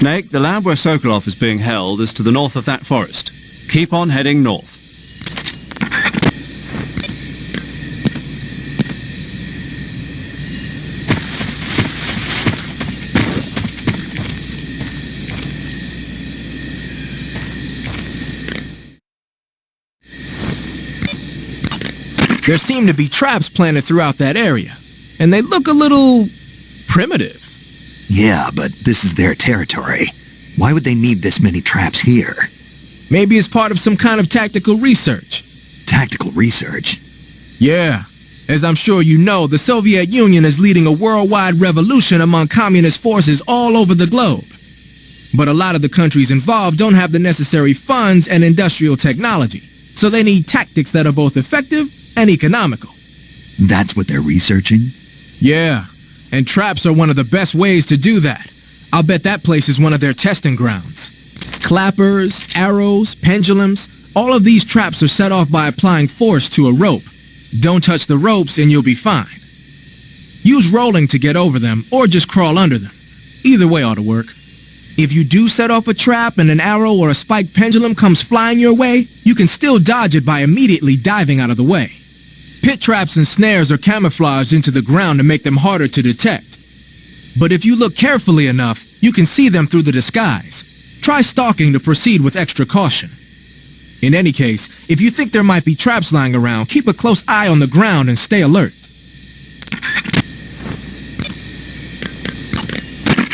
Snake, the lab where Sokolov is being held is to the north of that forest. Keep on heading north. There seem to be traps planted throughout that area, and they look a little primitive. Yeah, but this is their territory. Why would they need this many traps here? Maybe it's part of some kind of tactical research. Tactical research? Yeah. As I'm sure you know, the Soviet Union is leading a worldwide revolution among communist forces all over the globe. But a lot of the countries involved don't have the necessary funds and industrial technology, so they need tactics that are both effective and economical. That's what they're researching? Yeah, and traps are one of the best ways to do that. I'll bet that place is one of their testing grounds. Clappers, arrows, pendulums, all of these traps are set off by applying force to a rope. Don't touch the ropes and you'll be fine. Use rolling to get over them, or just crawl under them. Either way ought to work. If you do set off a trap and an arrow or a spiked pendulum comes flying your way, you can still dodge it by immediately diving out of the way. Pit traps and snares are camouflaged into the ground to make them harder to detect. But if you look carefully enough, you can see them through the disguise. Try stalking to proceed with extra caution. In any case, if you think there might be traps lying around, keep a close eye on the ground and stay alert.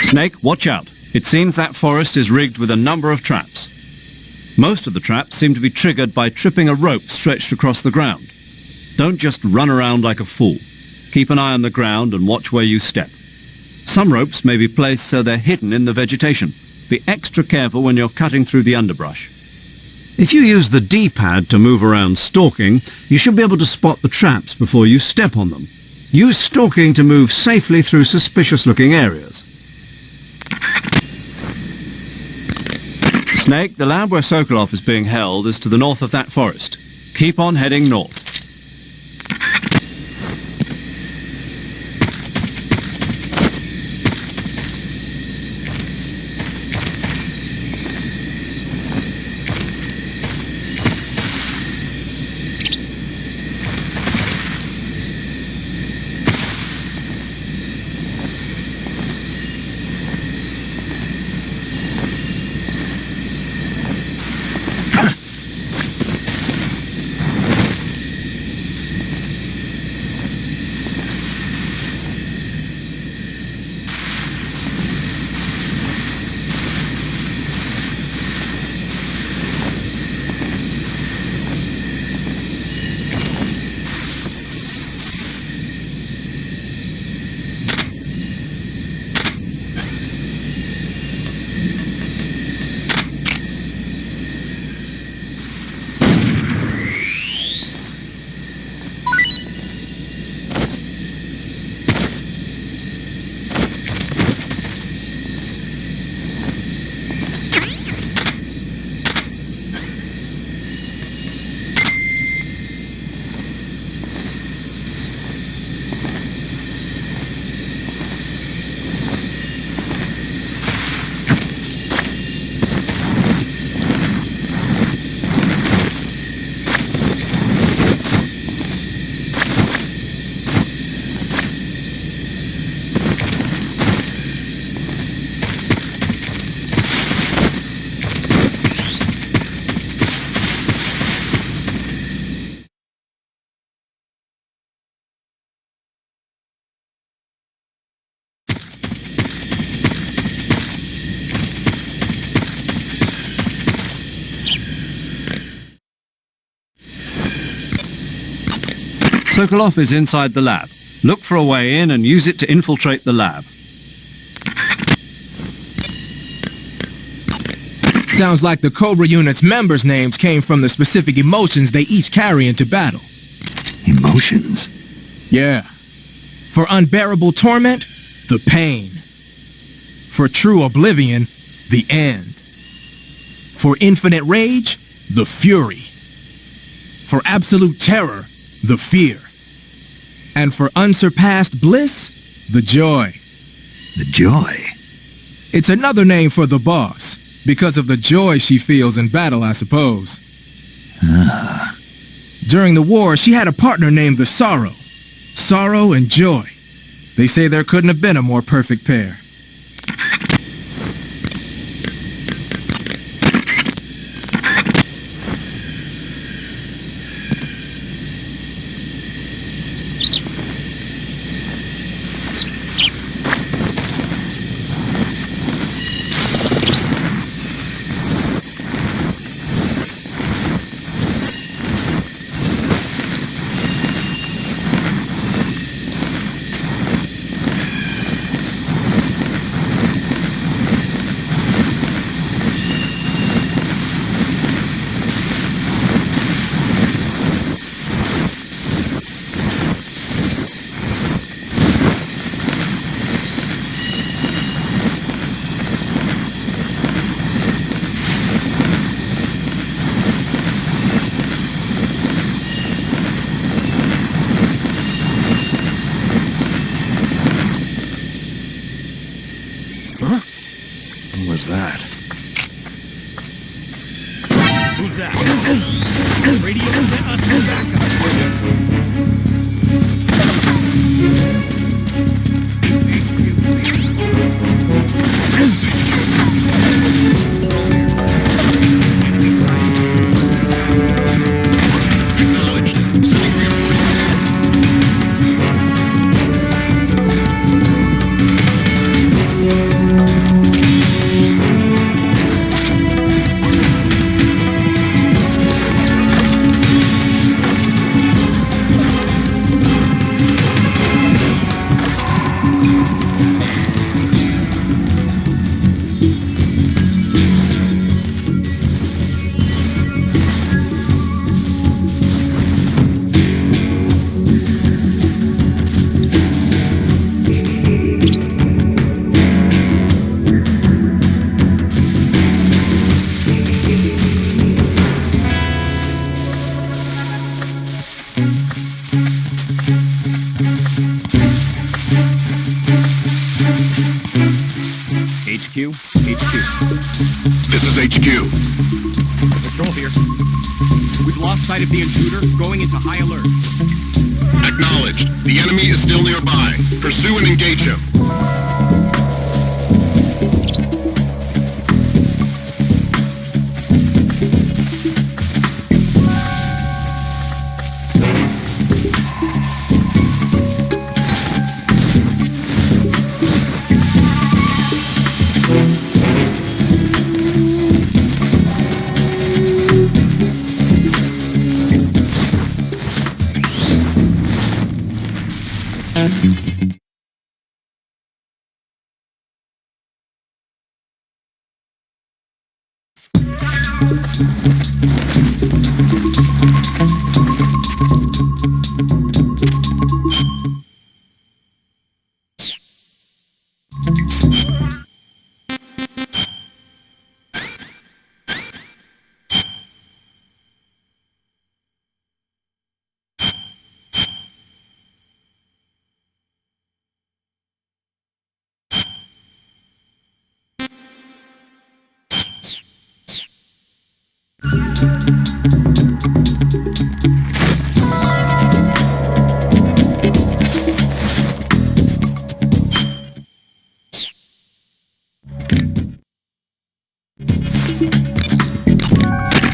Snake, watch out. It seems that forest is rigged with a number of traps. Most of the traps seem to be triggered by tripping a rope stretched across the ground. Don't just run around like a fool. Keep an eye on the ground and watch where you step. Some ropes may be placed so they're hidden in the vegetation. Be extra careful when you're cutting through the underbrush. If you use the D-pad to move around stalking, you should be able to spot the traps before you step on them. Use stalking to move safely through suspicious-looking areas. Snake, the lab where Sokolov is being held is to the north of that forest. Keep on heading north. Sokolov is inside the lab. Look for a way in and use it to infiltrate the lab. Sounds like the Cobra unit's members' names came from the specific emotions they each carry into battle. Emotions? Yeah. For unbearable torment, the pain. For true oblivion, the end. For infinite rage, the fury. For absolute terror, the fear. And for unsurpassed bliss, the joy. The joy? It's another name for the boss, because of the joy she feels in battle, I suppose. During the war, she had a partner named the Sorrow. Sorrow and joy. They say there couldn't have been a more perfect pair. What was that? Who's that? Radio, get us some backup. This is HQ. Acknowledged. Sending reinforcements. HQ? HQ. This is HQ. Patrol here. We've lost sight of the intruder, going into high alert. Acknowledged. The enemy is still nearby. Pursue and engage him.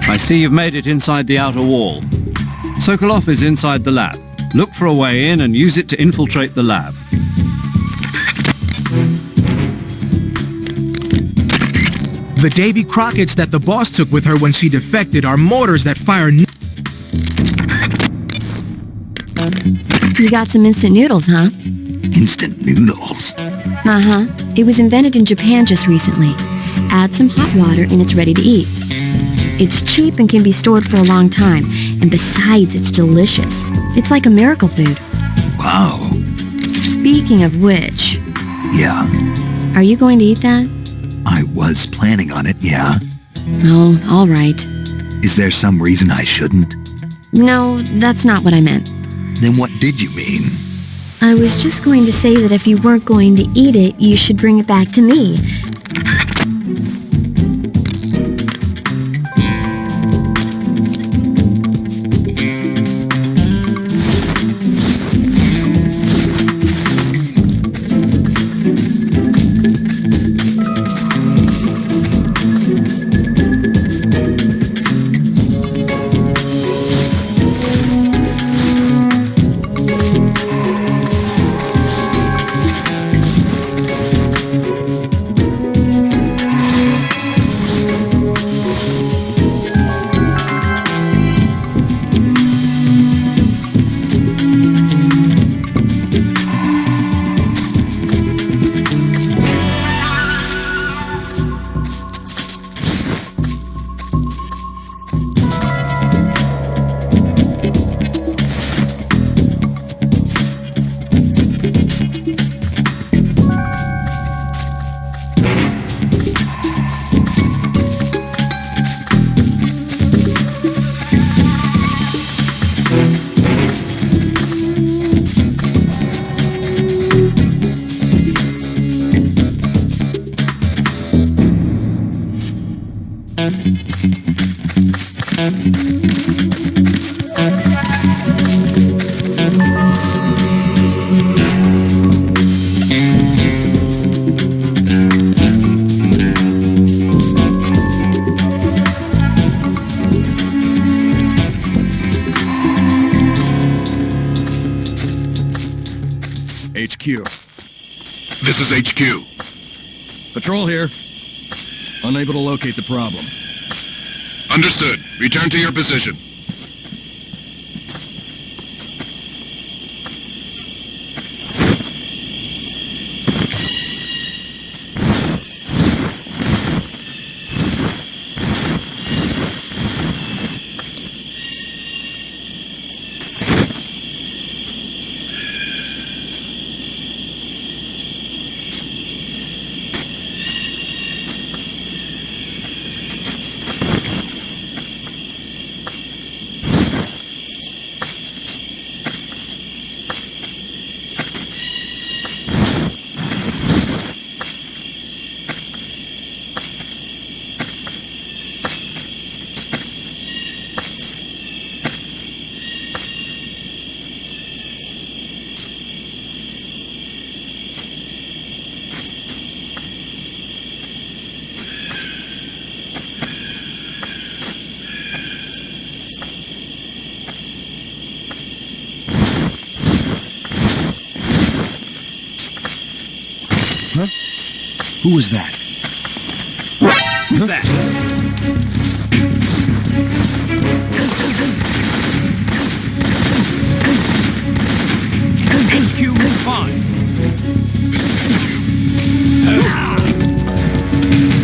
I see you've made it inside the outer wall. Sokolov is inside the lab. Look for a way in and use it to infiltrate the lab. The Davy Crockett's that the boss took with her when she defected are mortars that fire You got some instant noodles, huh? Instant noodles. Uh-huh. It was invented in Japan just recently. Add some hot water and it's ready to eat. It's cheap and can be stored for a long time. And besides, it's delicious. It's like a miracle food. Wow. Speaking of which... Yeah. Are you going to eat that? I was planning on it, yeah. Oh, all right. Is there some reason I shouldn't? No, that's not what I meant. Then what did you mean? I was just going to say that if you weren't going to eat it, you should bring it back to me. HQ. This is HQ. Patrol here. Unable to locate the problem. Understood. Return to your position. Who was that? Who's that? HQ respond.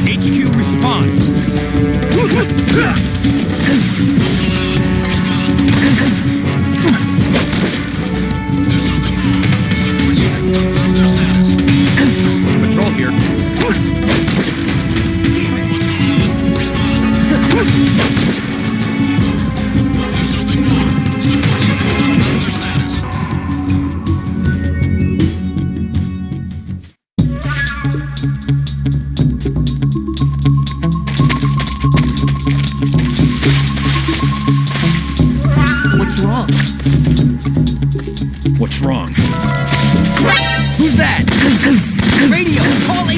HQ respond. There's something wrong. Support unit, confirm their status. Patrol here. What's going on? Respond. There's something wrong. Support unit, confirm their status. What's wrong? What's wrong? Who's that? Radio, call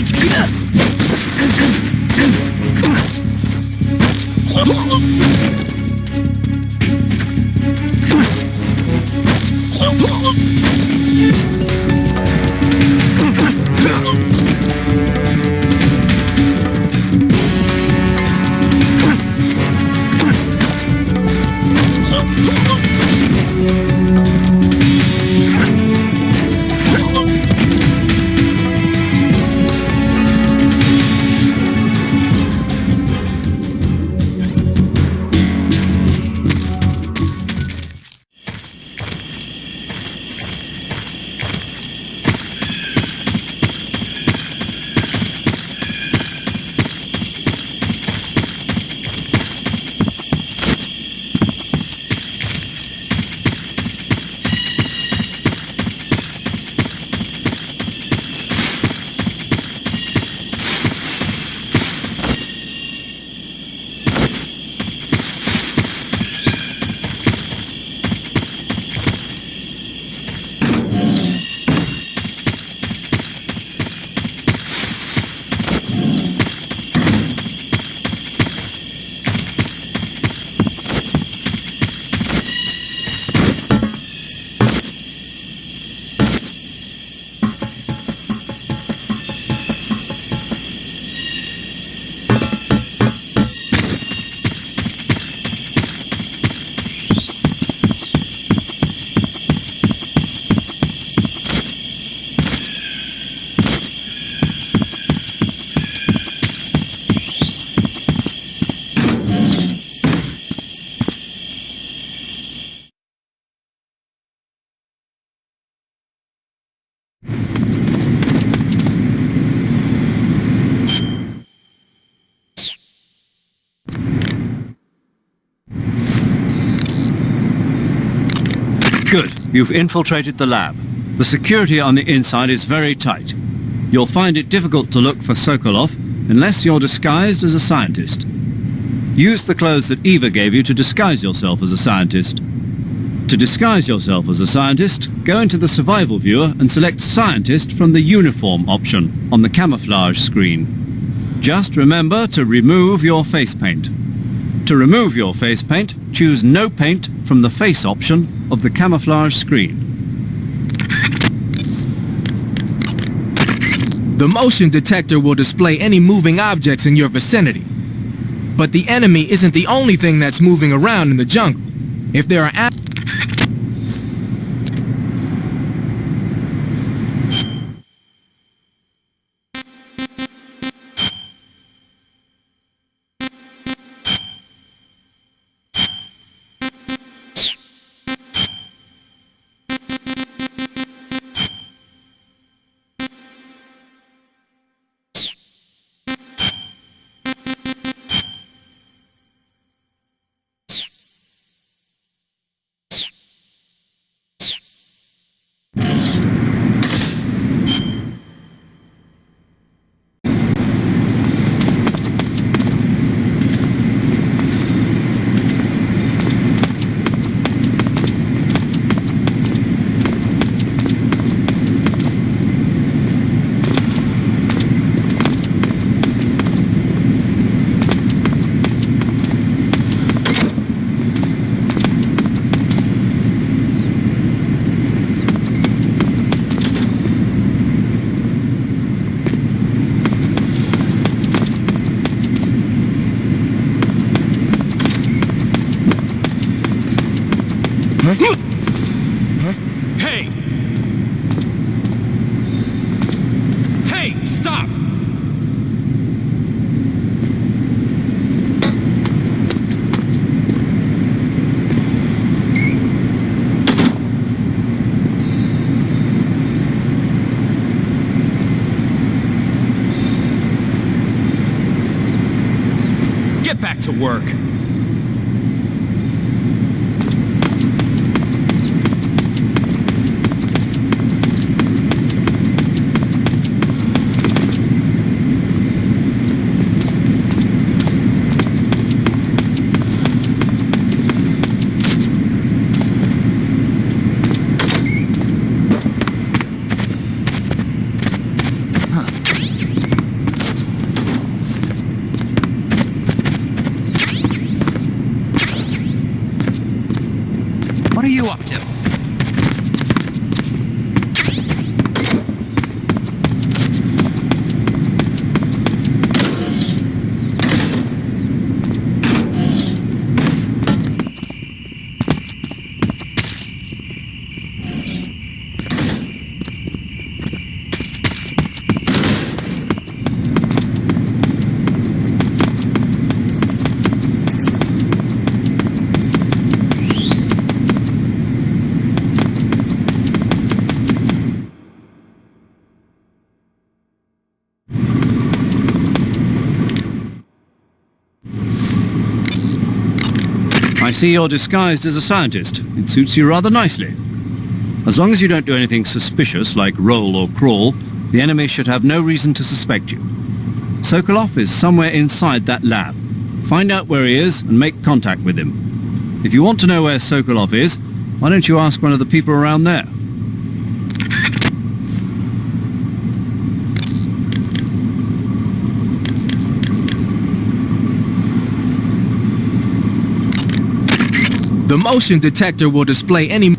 Good. You've infiltrated the lab. The security on the inside is very tight. You'll find it difficult to look for Sokolov unless you're disguised as a scientist. Use the clothes that Eva gave you to disguise yourself as a scientist. To disguise yourself as a scientist, go into the survival viewer and select Scientist from the Uniform option on the camouflage screen. Just remember to remove your face paint. To remove your face paint, choose No Paint from the Face option of the camouflage screen. The motion detector will display any moving objects in your vicinity. But the enemy isn't the only thing that's moving around in the jungle. If there are Hey! Hey, stop! Get back to work. What are you up to? I see you're disguised as a scientist. It suits you rather nicely. As long as you don't do anything suspicious like roll or crawl, the enemy should have no reason to suspect you. Sokolov is somewhere inside that lab. Find out where he is and make contact with him. If you want to know where Sokolov is, why don't you ask one of the people around there? the motion detector will display any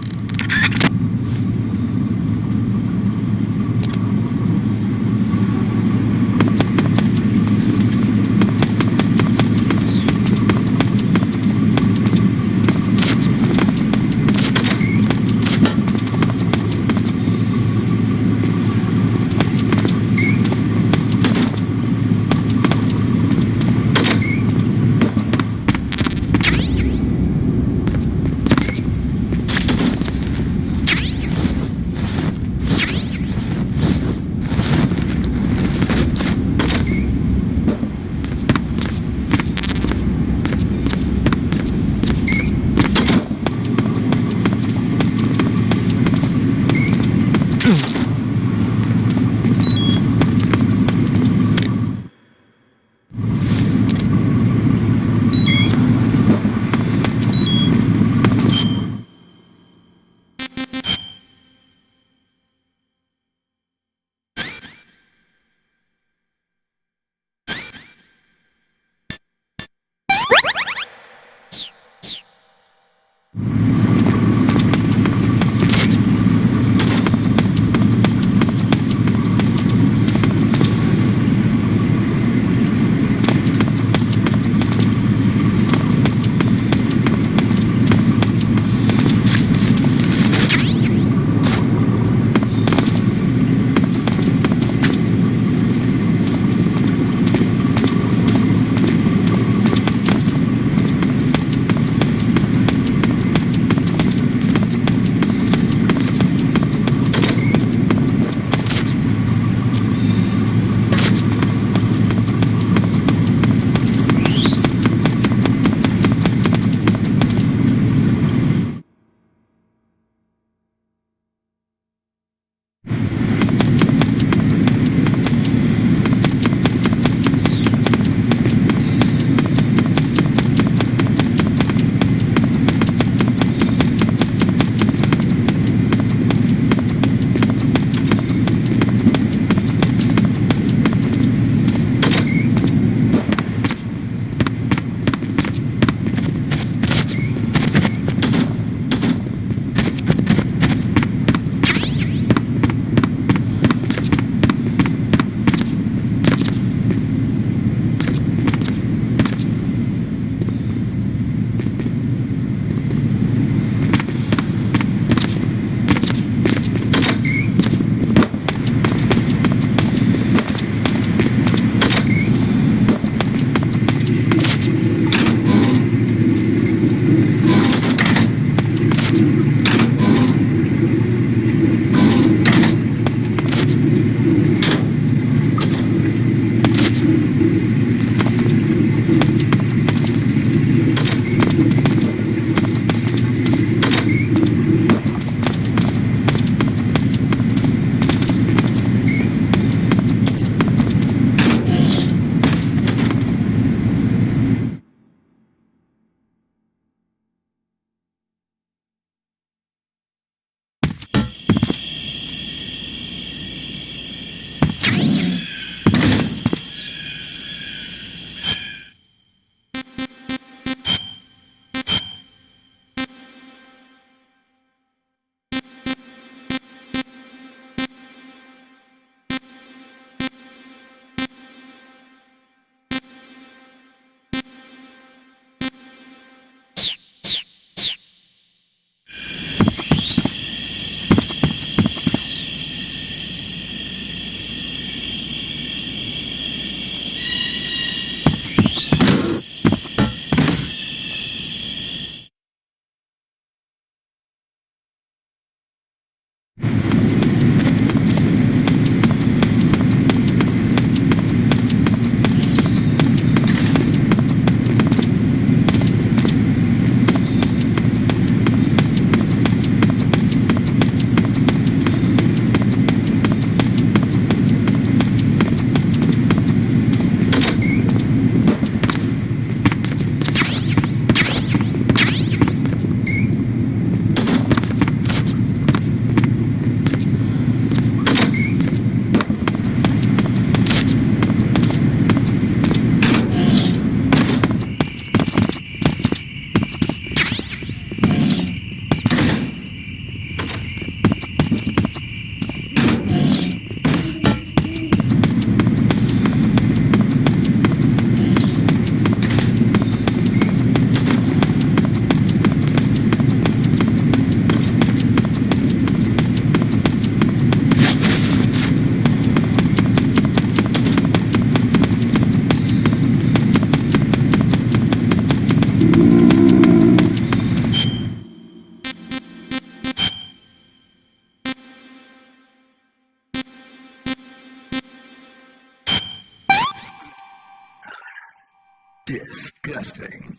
Disgusting.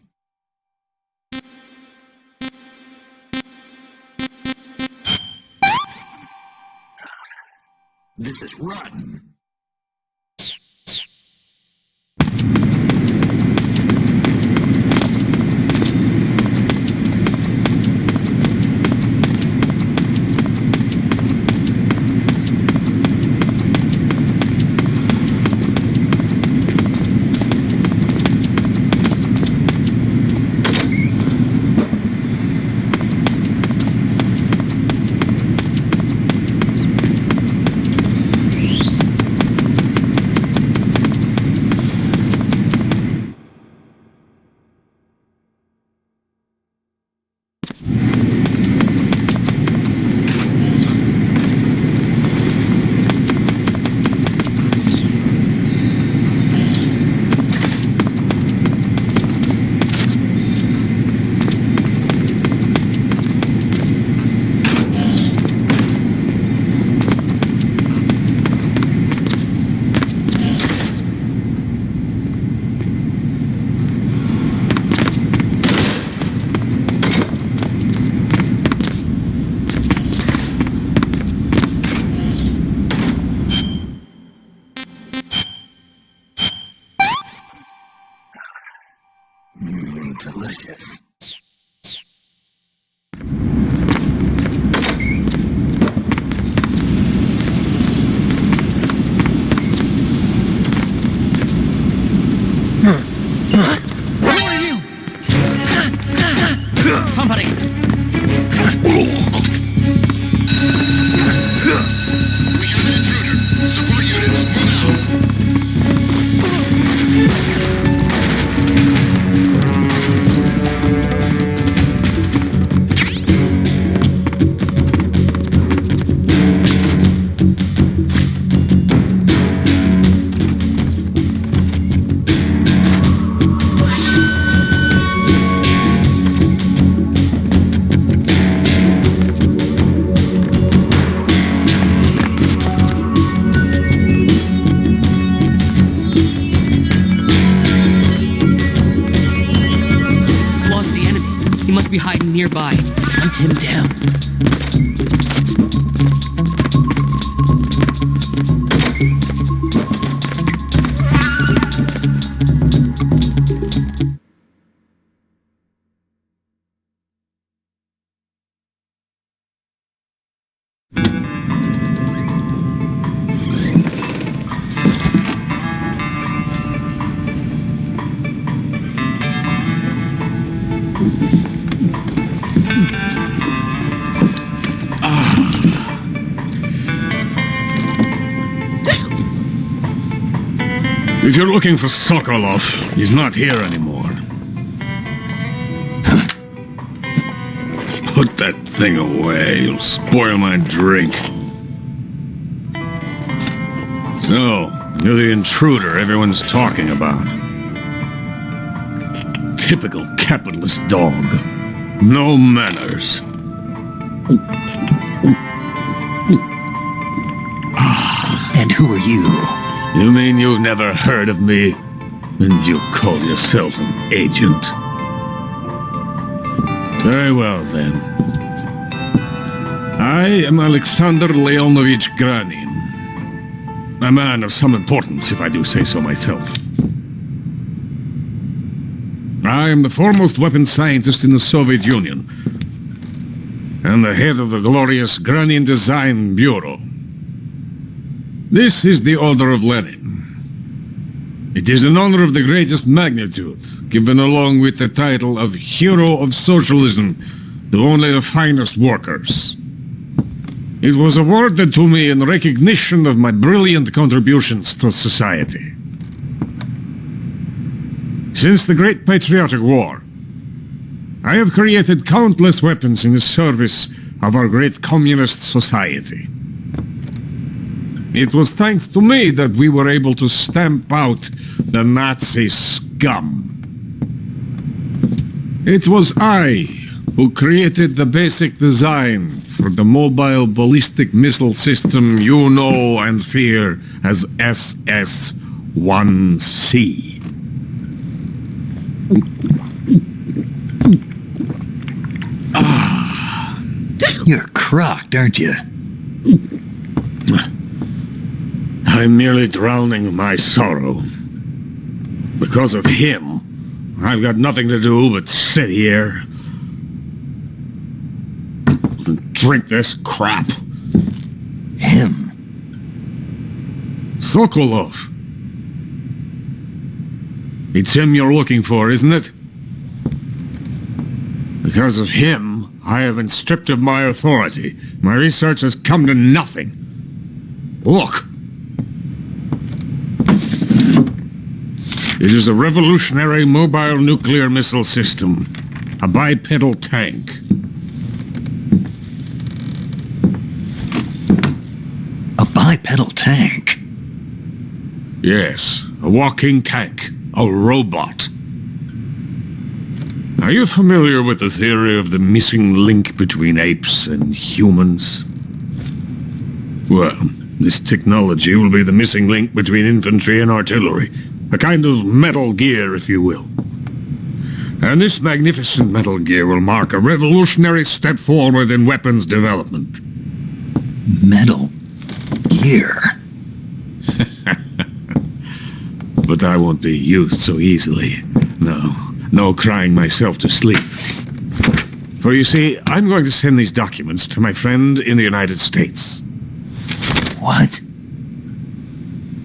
This is rotten. Delicious. Who are you? Somebody! We have an intruder. Support units, move out. Be hiding nearby. Hunt him down. If you're looking for Sokolov, he's not here anymore. Put that thing away, you'll spoil my drink. So, you're the intruder everyone's talking about. Typical capitalist dog. No manners. you? You mean you've never heard of me? And you call yourself an agent? Very well, then. I am Aleksandr Leonovich Granin. A man of some importance, if I do say so myself. I am the foremost weapons scientist in the Soviet Union, and the head of the glorious Granin Design Bureau. This is the Order of Lenin. It is an honor of the greatest magnitude, given along with the title of Hero of Socialism to only the finest workers. It was awarded to me in recognition of my brilliant contributions to society. Since the Great Patriotic War, I have created countless weapons in the service of our great communist society. It was thanks to me that we were able to stamp out the Nazi scum. It was I who created the basic design for the mobile ballistic missile system you know and fear as SS-1C. You're crocked, aren't you? I'm merely drowning my sorrow. Because of him, I've got nothing to do but sit here and drink this crap. Him? Sokolov. It's him you're looking for, isn't it? Because of him, I have been stripped of my authority. My research has come to nothing. Look. It is a revolutionary mobile nuclear missile system. A bipedal tank. A bipedal tank? Yes, a walking tank. A robot. Are you familiar with the theory of the missing link between apes and humans? Well, this technology will be the missing link between infantry and artillery. A kind of Metal Gear, if you will. And this magnificent Metal Gear will mark a revolutionary step forward in weapons development. Metal Gear? But I won't be used so easily. No crying myself to sleep. For you see, I'm going to send these documents to my friend in the United States. What?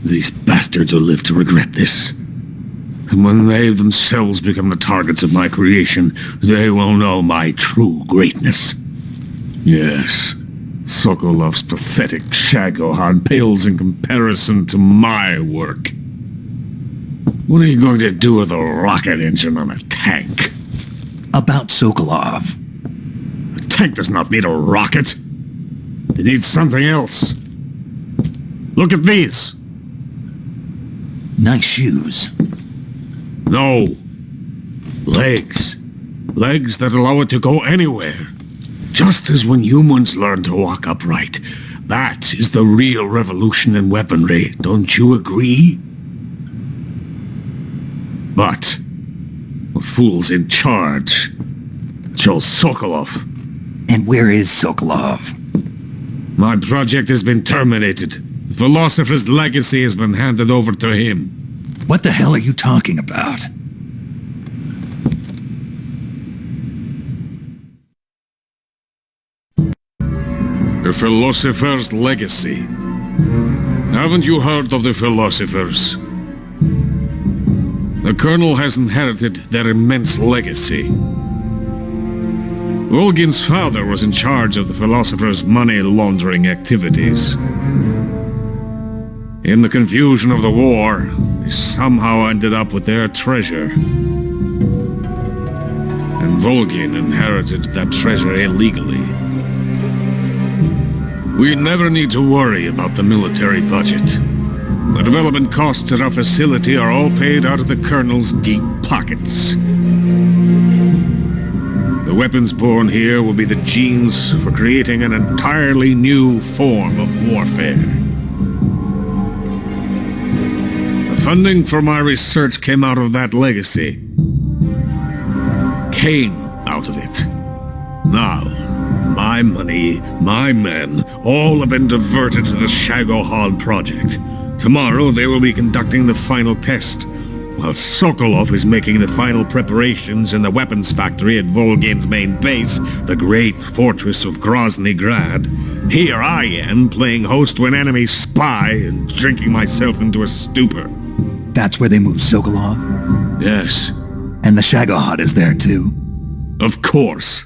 These bastards will live to regret this. And when they themselves become the targets of my creation, they will know my true greatness. Yes, Sokolov's pathetic Shagohod pales in comparison to my work. What are you going to do with a rocket engine on a tank? About Sokolov. A tank does not need a rocket. It needs something else. Look at these. Nice shoes. No. Legs. Legs that allow it to go anywhere. Just as when humans learn to walk upright. That is the real revolution in weaponry. Don't you agree? But the fool's in charge. Joe Sokolov. And where is Sokolov? My project has been terminated. The philosopher's legacy has been handed over to him. What the hell are you talking about? The philosopher's legacy. Haven't you heard of the philosophers? The Colonel has inherited their immense legacy. Volgin's father was in charge of the philosophers' money laundering activities. In the confusion of the war, he somehow ended up with their treasure. And Volgin inherited that treasure illegally. We never need to worry about the military budget. The development costs at our facility are all paid out of the Colonel's deep pockets. The weapons born here will be the genes for creating an entirely new form of warfare. Funding for my research came out of that legacy. Came out of it. Now, my money, my men, all have been diverted to the Shagohod project. Tomorrow they will be conducting the final test, while Sokolov is making the final preparations in the weapons factory at Volgin's main base, the great fortress of Grozny Grad. Here I am, playing host to an enemy spy and drinking myself into a stupor. That's where they moved Sokolov? Yes. And the Shagohod is there too? Of course.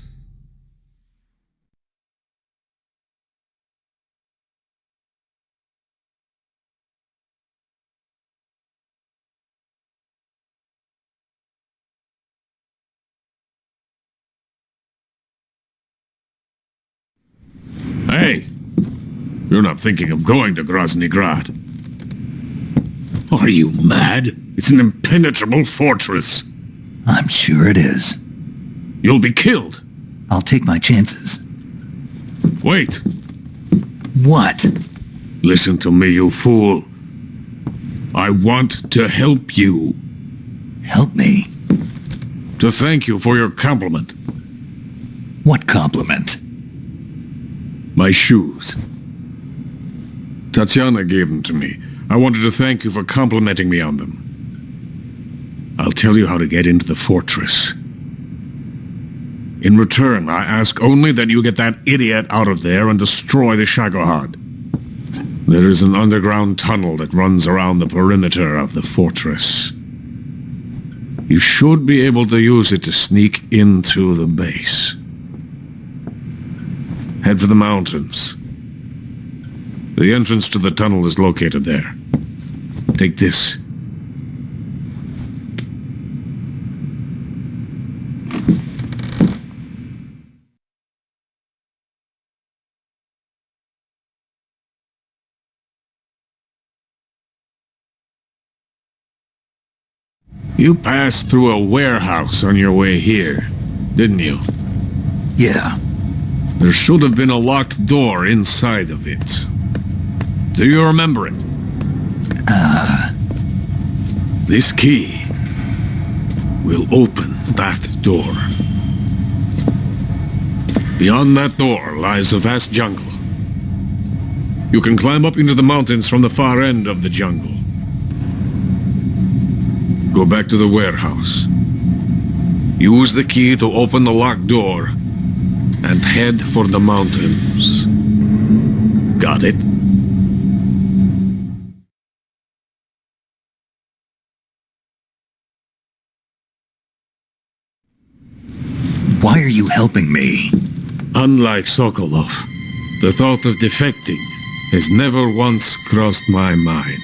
Hey, you're not thinking of going to Grozny Grad. Are you mad? It's an impenetrable fortress. I'm sure it is. You'll be killed. I'll take my chances. Wait. What? Listen to me, you fool. I want to help you. Help me? To thank you for your compliment. What compliment? My shoes. Tatiana gave them to me. I wanted to thank you for complimenting me on them. I'll tell you how to get into the fortress. In return, I ask only that you get that idiot out of there and destroy the Shagohod. There is an underground tunnel that runs around the perimeter of the fortress. You should be able to use it to sneak into the base. Head for the mountains. The entrance to the tunnel is located there. Take this. You passed through a warehouse on your way here, didn't you? Yeah. There should have been a locked door inside of it. Do you remember it? This key will open that door. Beyond that door lies a vast jungle. You can climb up into the mountains from the far end of the jungle. Go back to the warehouse. Use the key to open the locked door and head for the mountains. Got it? Why are you helping me? Unlike Sokolov, the thought of defecting has never once crossed my mind.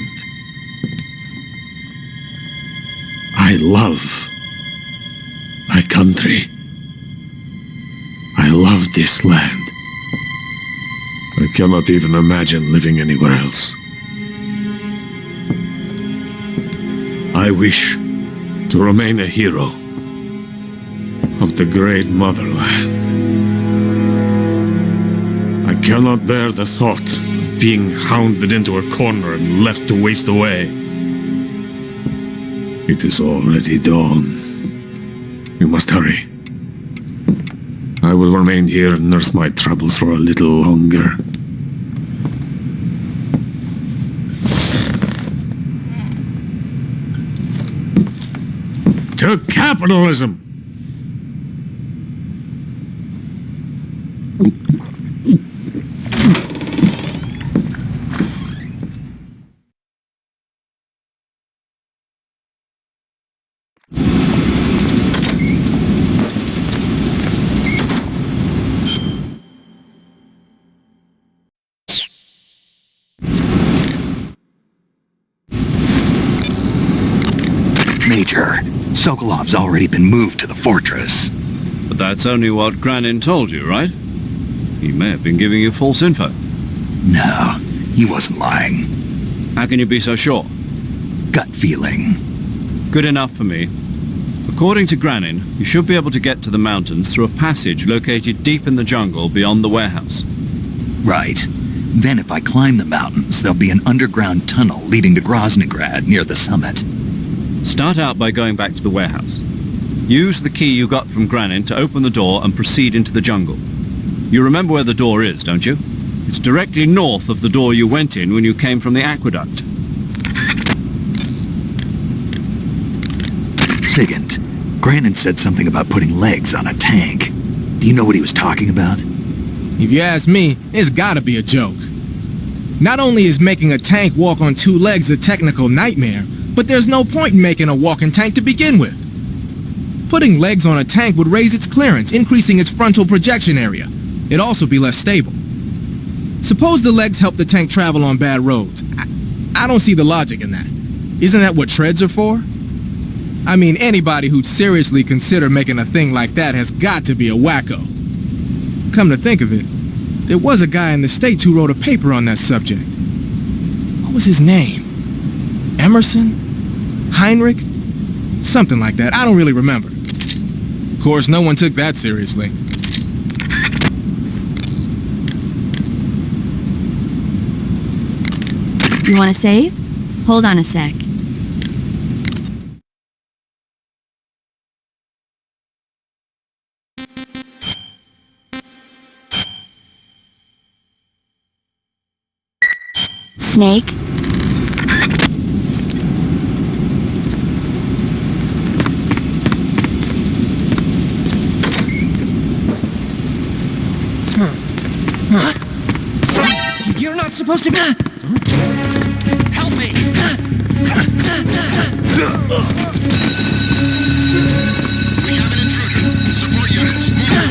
I love my country. I love this land. I cannot even imagine living anywhere else. I wish to remain a hero of the great motherland. I cannot bear the thought of being hounded into a corner and left to waste away. It is already dawn. You must hurry. I will remain here and nurse my troubles for a little longer. To capitalism! Major, Sokolov's already been moved to the fortress. But that's only what Granin told you, right? He may have been giving you false info. No, he wasn't lying. How can you be so sure? Gut feeling. Good enough for me. According to Granin, you should be able to get to the mountains through a passage located deep in the jungle beyond the warehouse. Right. Then if I climb the mountains, there'll be an underground tunnel leading to Groznygrad near the summit. Start out by going back to the warehouse. Use the key you got from Granin to open the door and proceed into the jungle. You remember where the door is, don't you? It's directly north of the door you went in when you came from the aqueduct. Sigint, Granin said something about putting legs on a tank. Do you know what he was talking about? If you ask me, it's gotta be a joke. Not only is making a tank walk on two legs a technical nightmare, but there's no point in making a walking tank to begin with. Putting legs on a tank would raise its clearance, increasing its frontal projection area. It'd also be less stable. Suppose the legs help the tank travel on bad roads. I don't see the logic in that. Isn't that what treads are for? I mean, anybody who'd seriously consider making a thing like that has got to be a wacko. Come to think of it, there was a guy in the States who wrote a paper on that subject. What was his name? Emerson? Heinrich? Something like that. I don't really remember. Of course, no one took that seriously. You want to save? Hold on a sec. Snake? You're not supposed to be... Help me! We have an intruder. Support units, move out.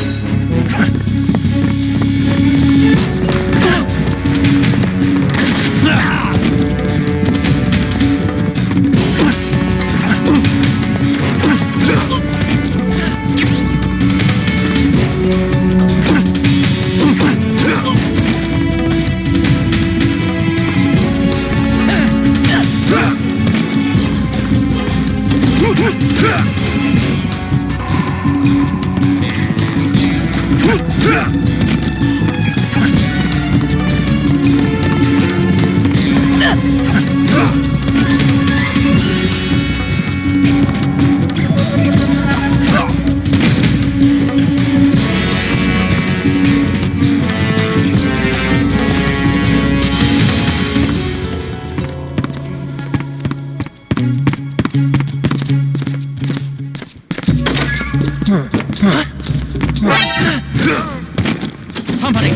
Somebody!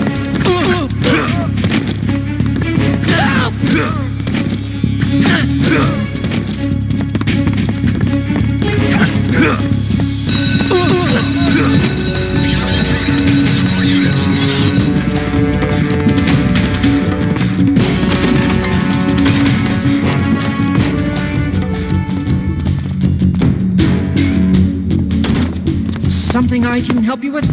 Support units, move out. Something I can help you with?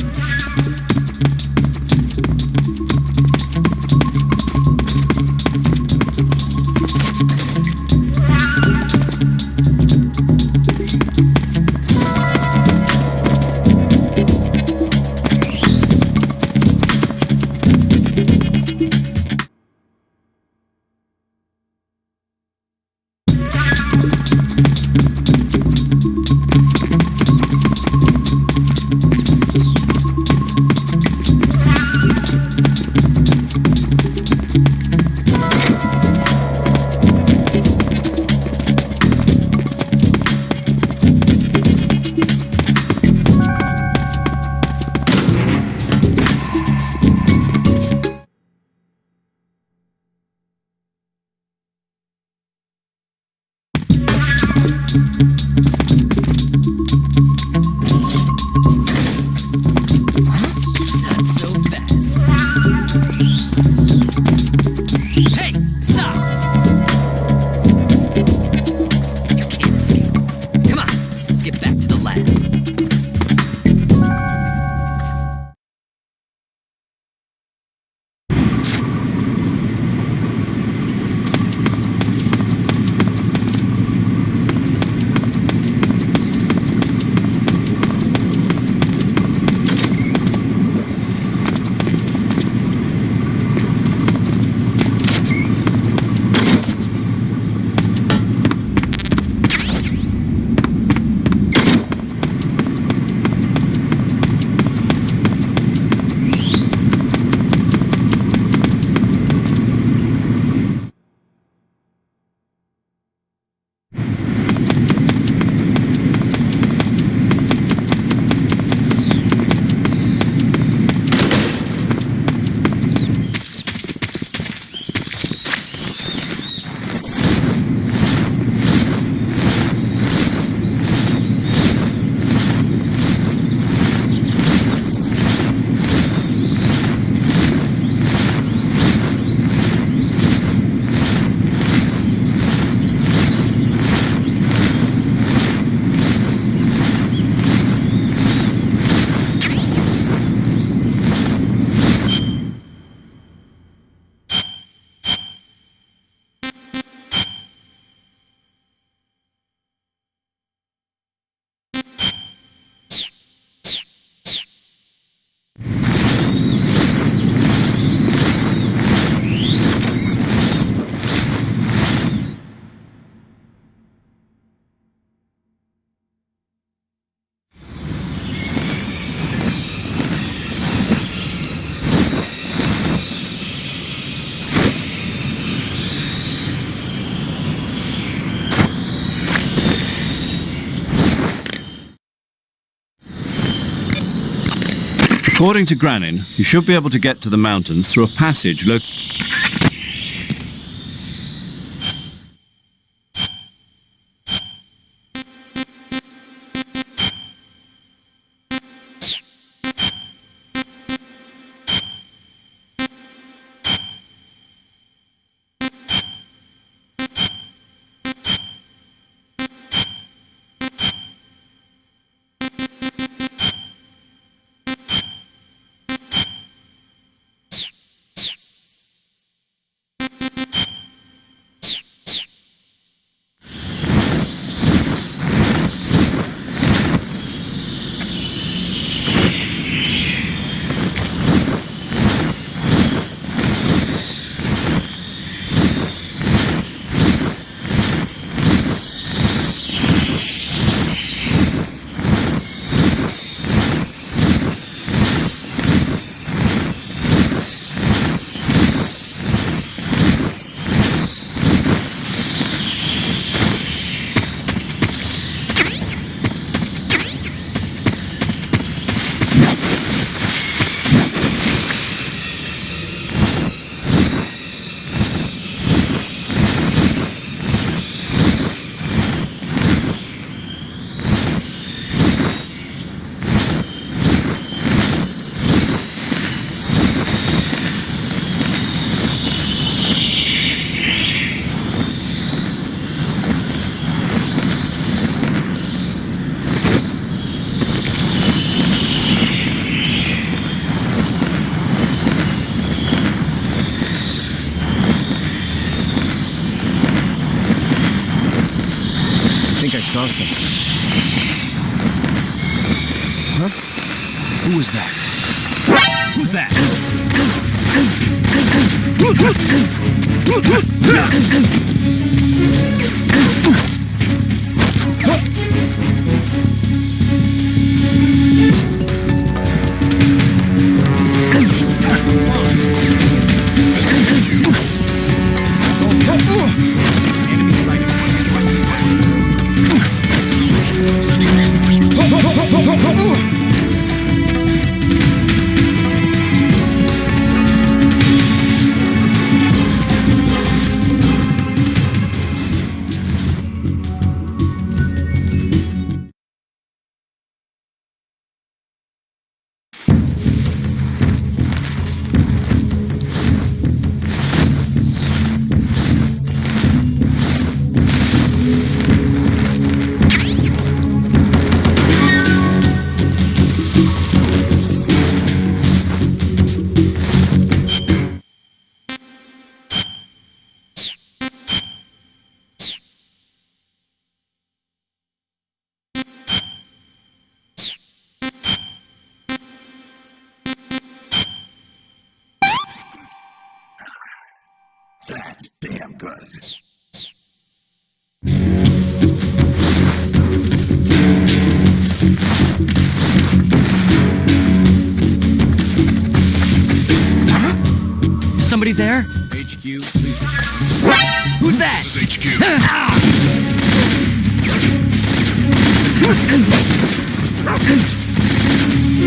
According to Granin, you should be able to get to the mountains through a passage I saw something. Huh? Who was that? Who's that? Enemy sighted. Sending reinforcements. That's damn good. Somebody there? HQ, please. Who's that? This is HQ.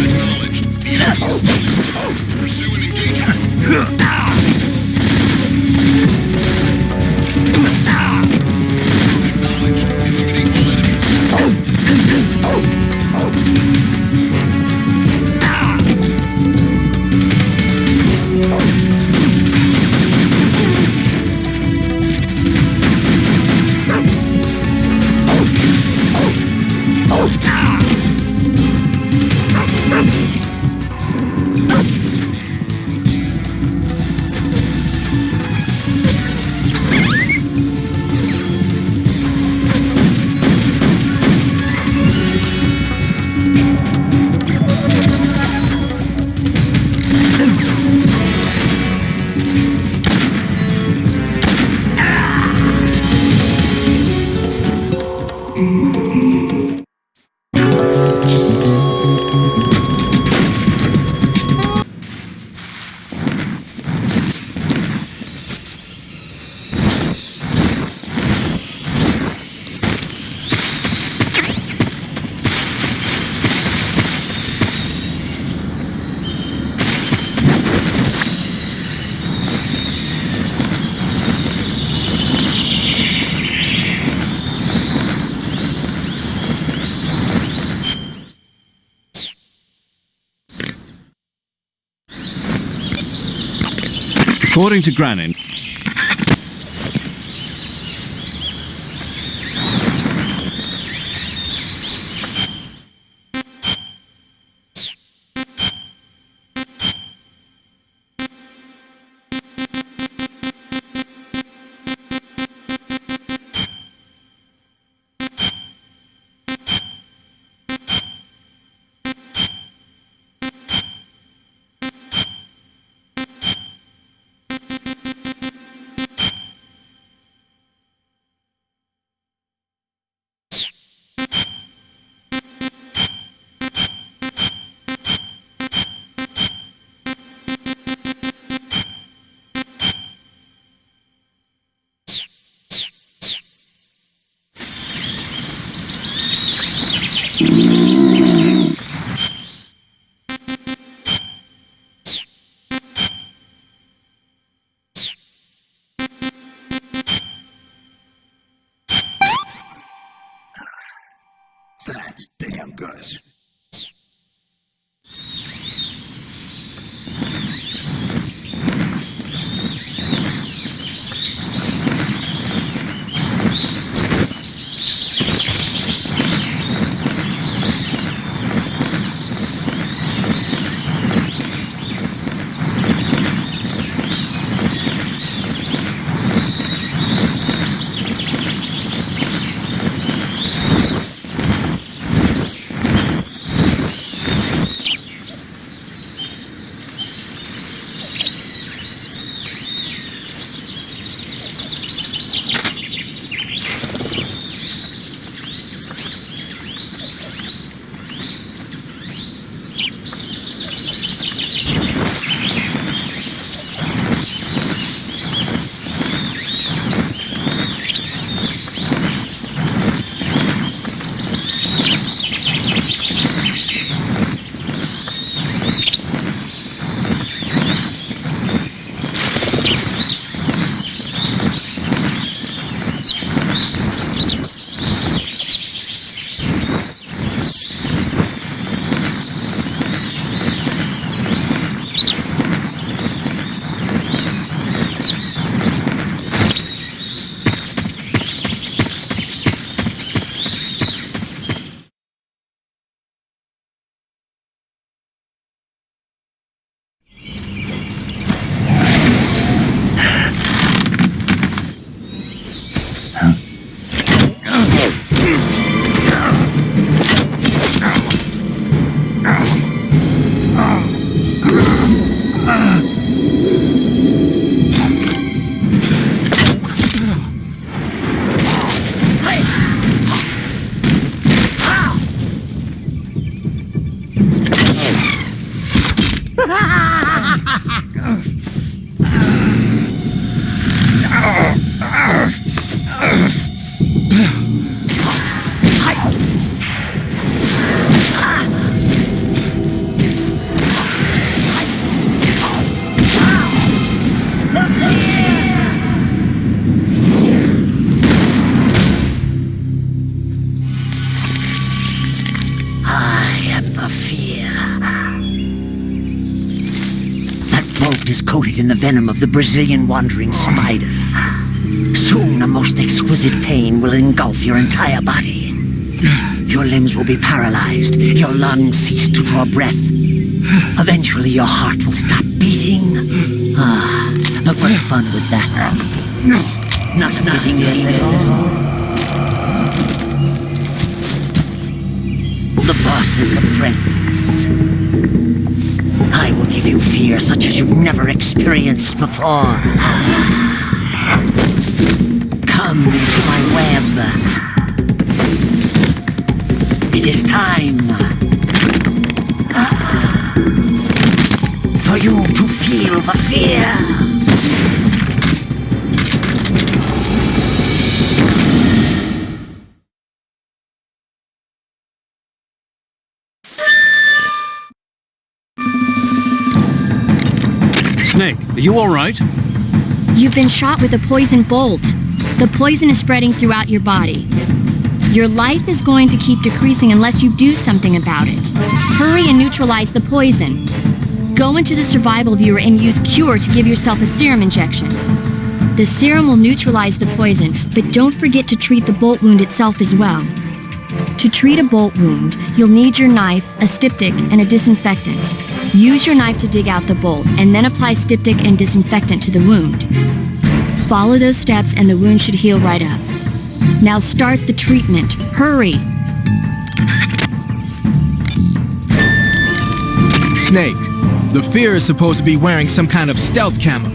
Acknowledged. The enemy is still listening. Pursue and engage him. Acknowledged. Eliminate all According to Granin, That's damn good. Is coated in the venom of the Brazilian wandering spider. Soon a most exquisite pain will engulf your entire body. Your limbs will be paralyzed, your lungs cease to draw breath. Eventually your heart will stop beating. But what fun would that be? Not a fitting name at all. The boss's apprentice. I will give you fear such as you've never experienced before. Come into my web. It is time for you to feel the fear. Snake, are you all right? You've been shot with a poison bolt. The poison is spreading throughout your body. Your life is going to keep decreasing unless you do something about it. Hurry and neutralize the poison. Go into the survival viewer and use Cure to give yourself a serum injection. The serum will neutralize the poison, but don't forget to treat the bolt wound itself as well. To treat a bolt wound, you'll need your knife, a styptic, and a disinfectant. Use your knife to dig out the bolt, and then apply styptic and disinfectant to the wound. Follow those steps and the wound should heal right up. Now start the treatment. Hurry! Snake, the fear is supposed to be wearing some kind of stealth camo.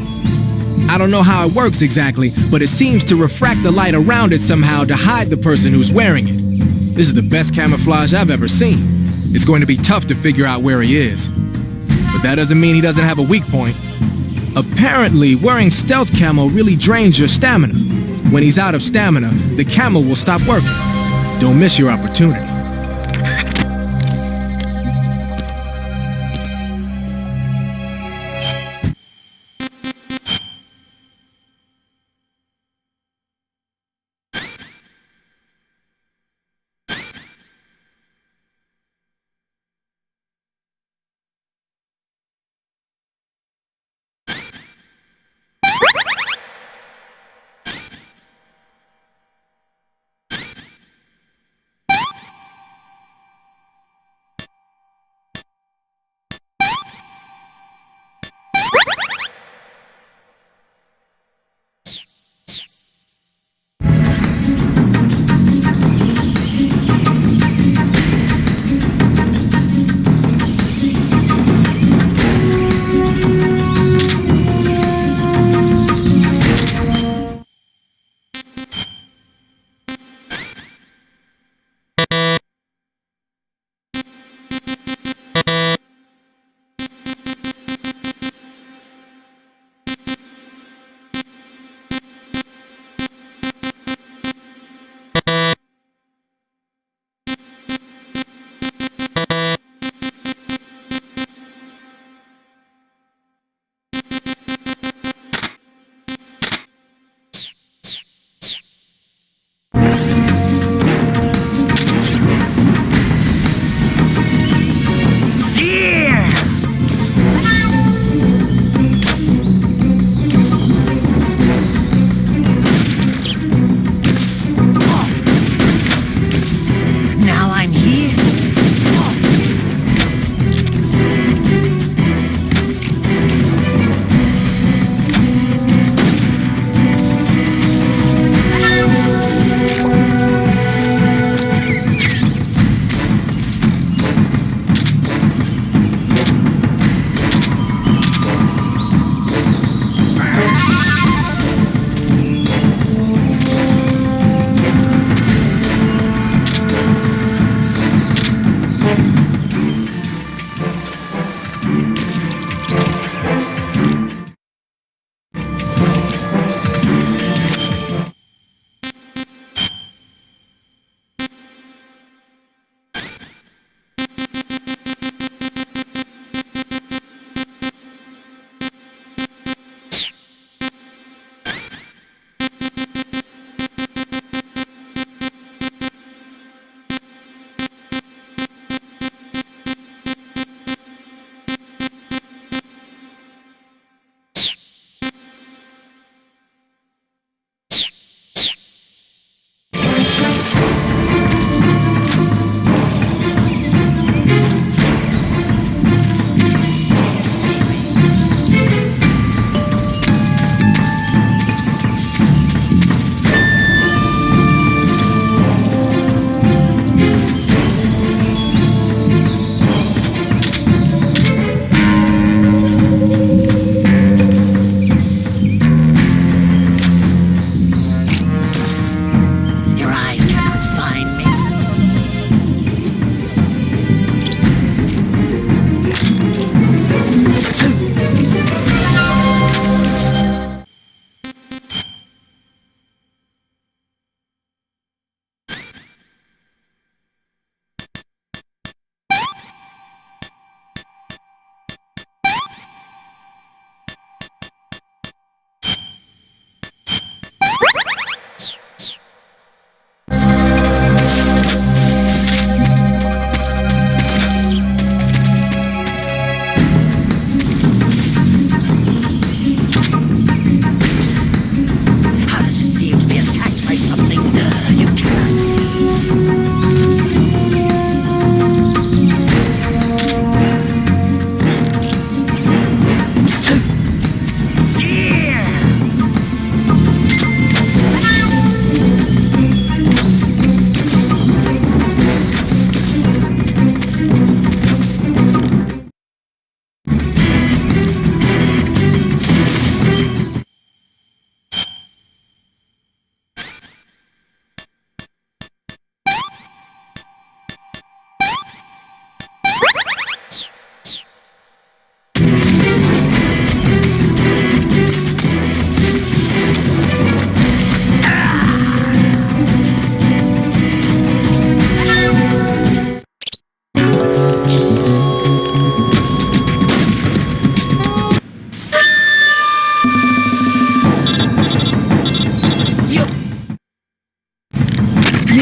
I don't know how it works exactly, but it seems to refract the light around it somehow to hide the person who's wearing it. This is the best camouflage I've ever seen. It's going to be tough to figure out where he is. But that doesn't mean he doesn't have a weak point. Apparently, wearing stealth camo really drains your stamina. When he's out of stamina, the camo will stop working. Don't miss your opportunity.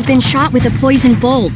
You've been shot with a poison bolt.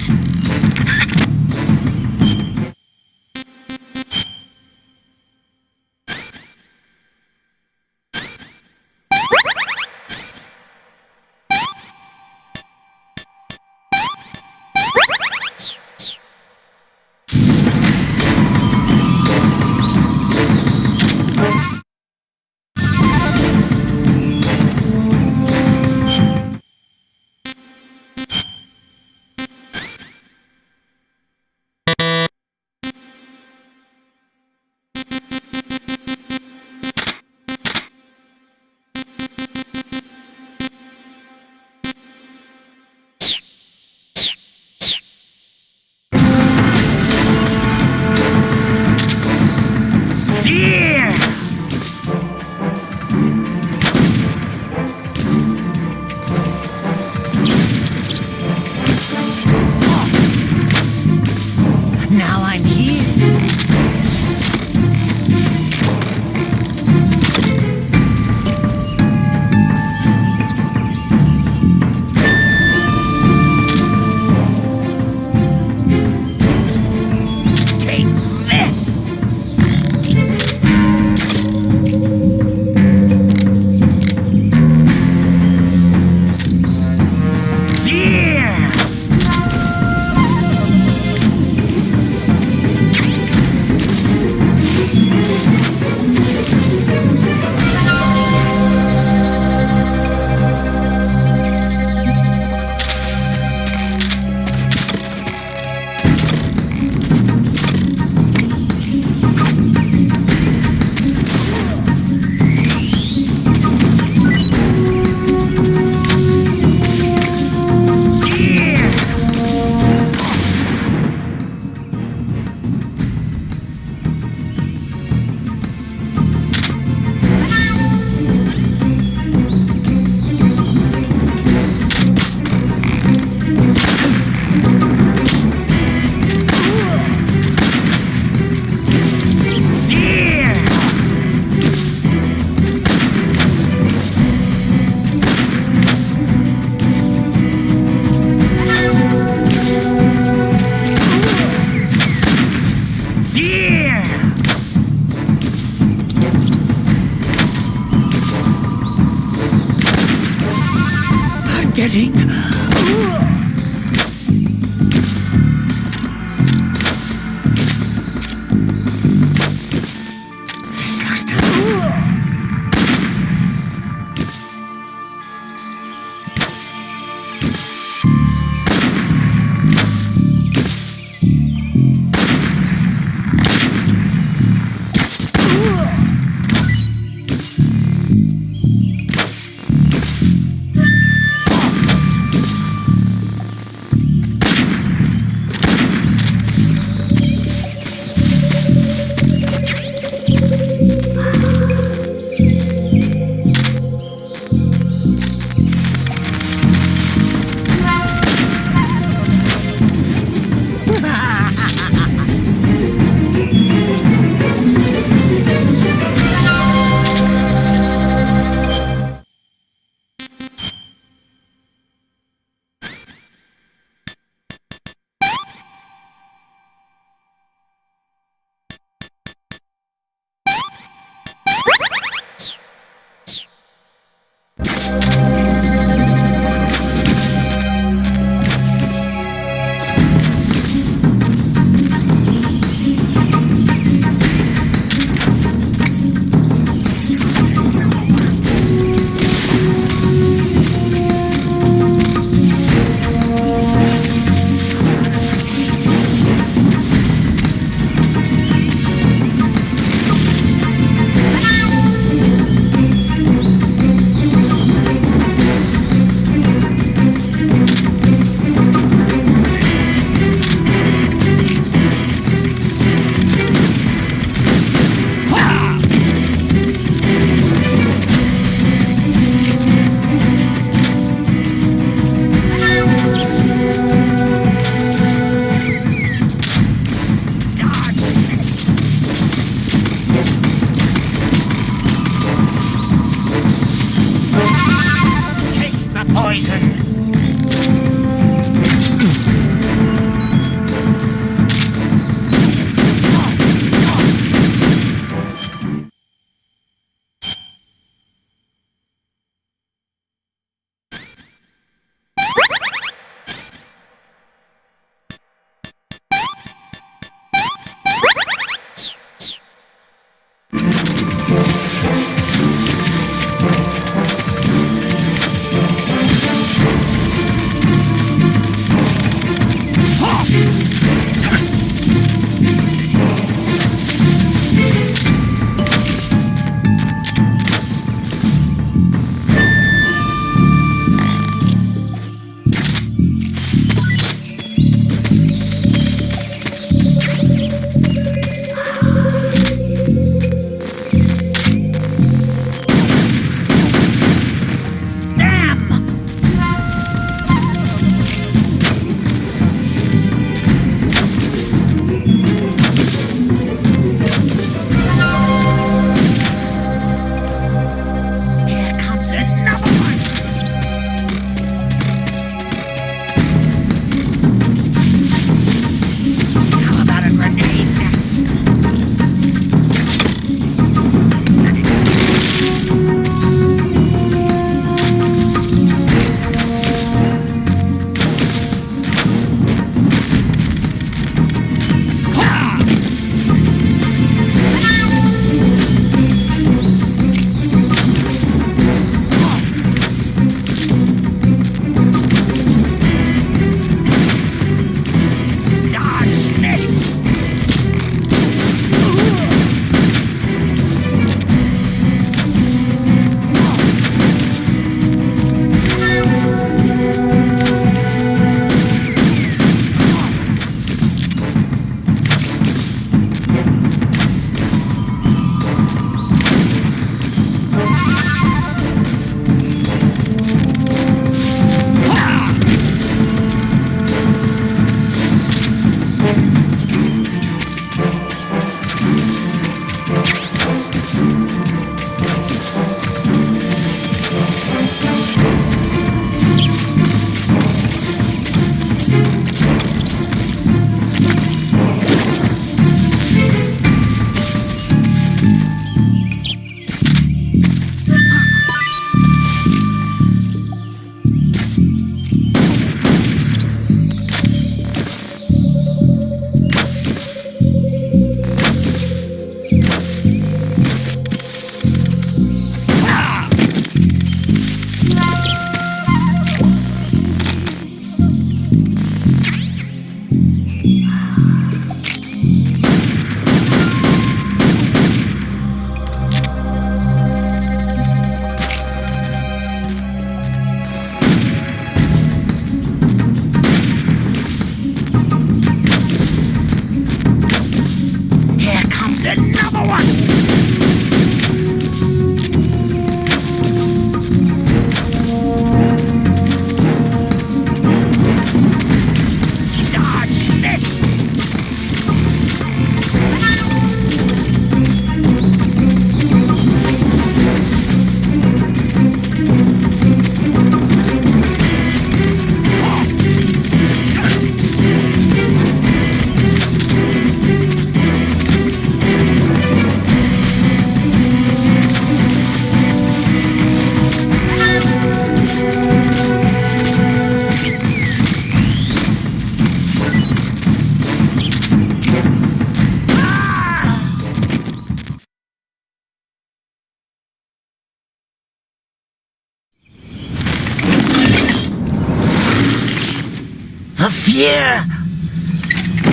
The fear!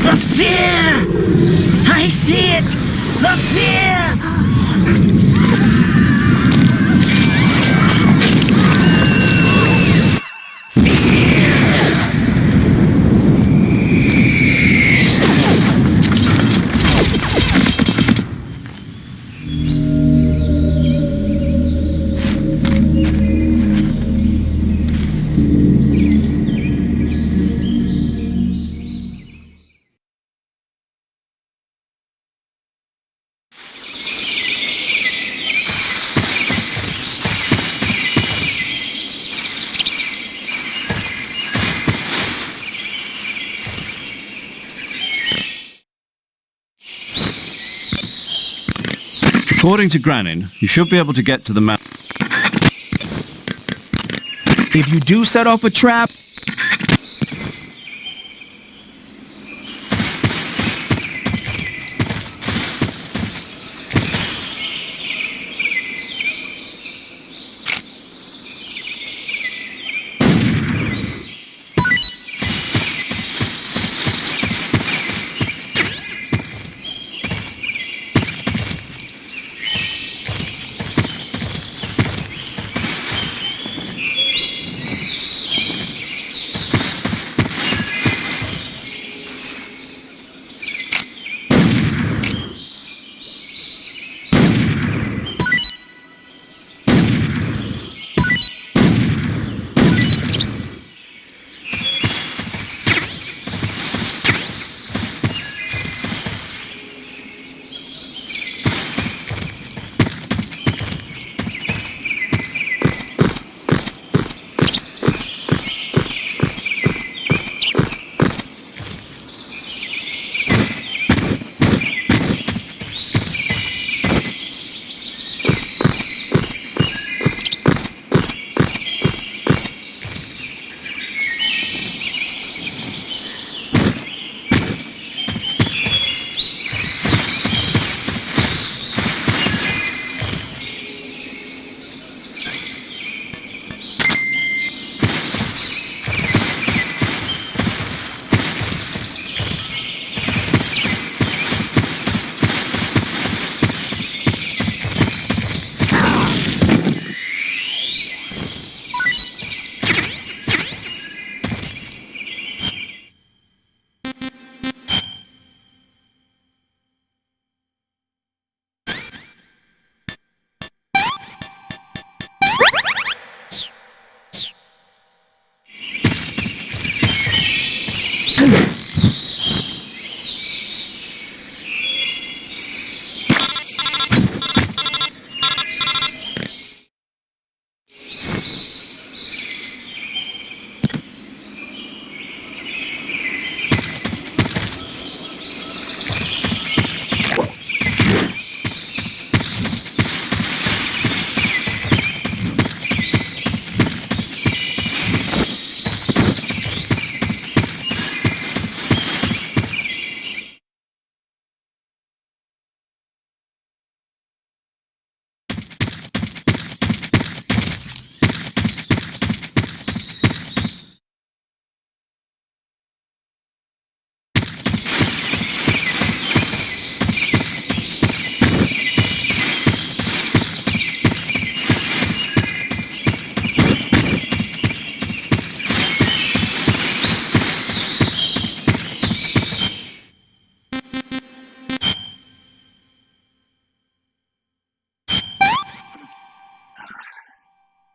The fear! I see it! The fear! According to Granin, you should be able to get to the mountain. If you do set off a trap,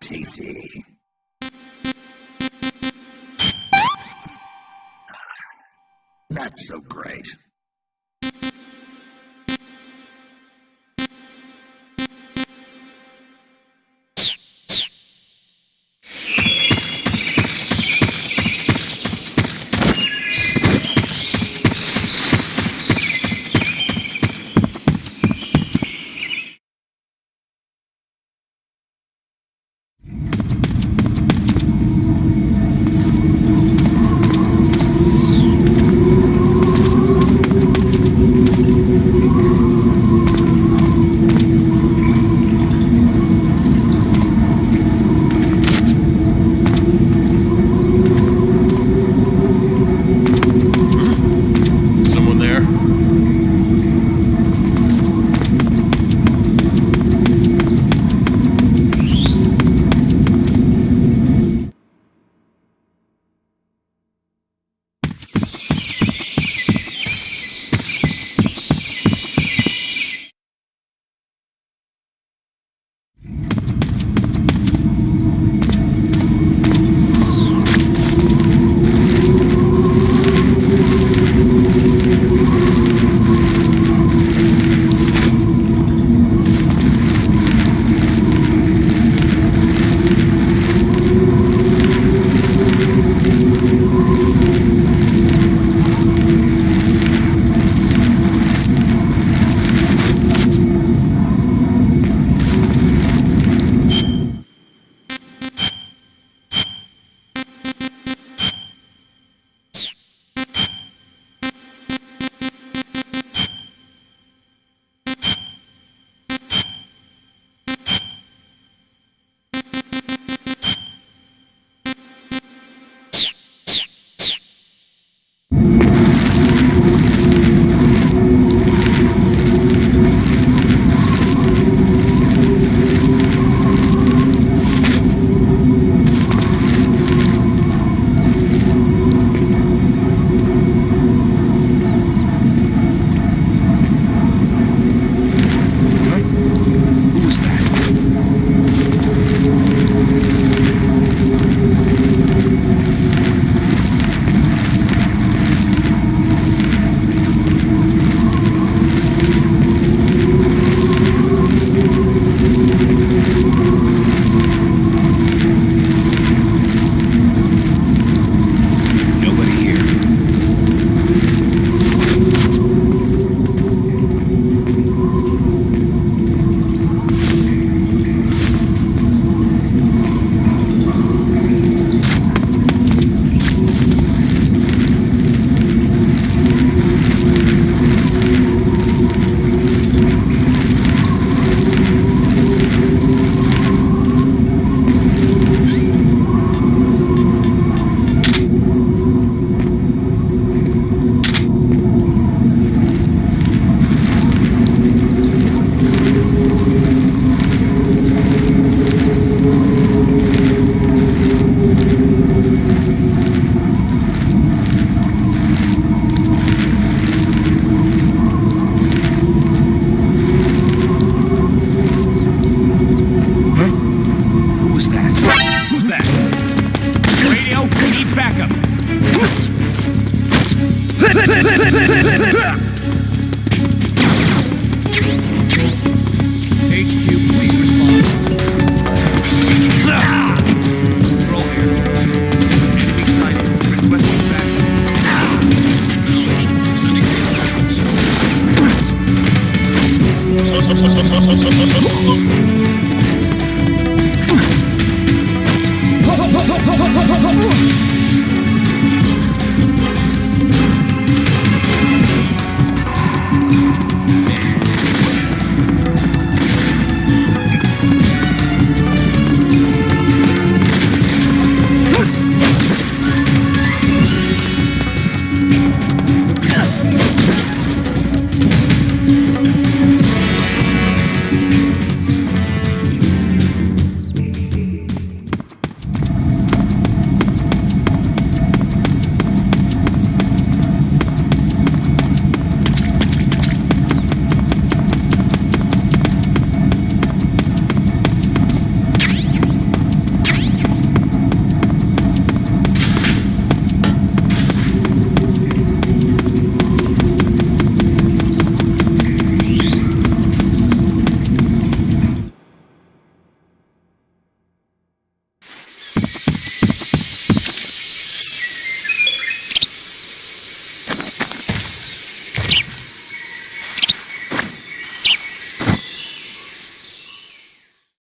Tasty. Not so great.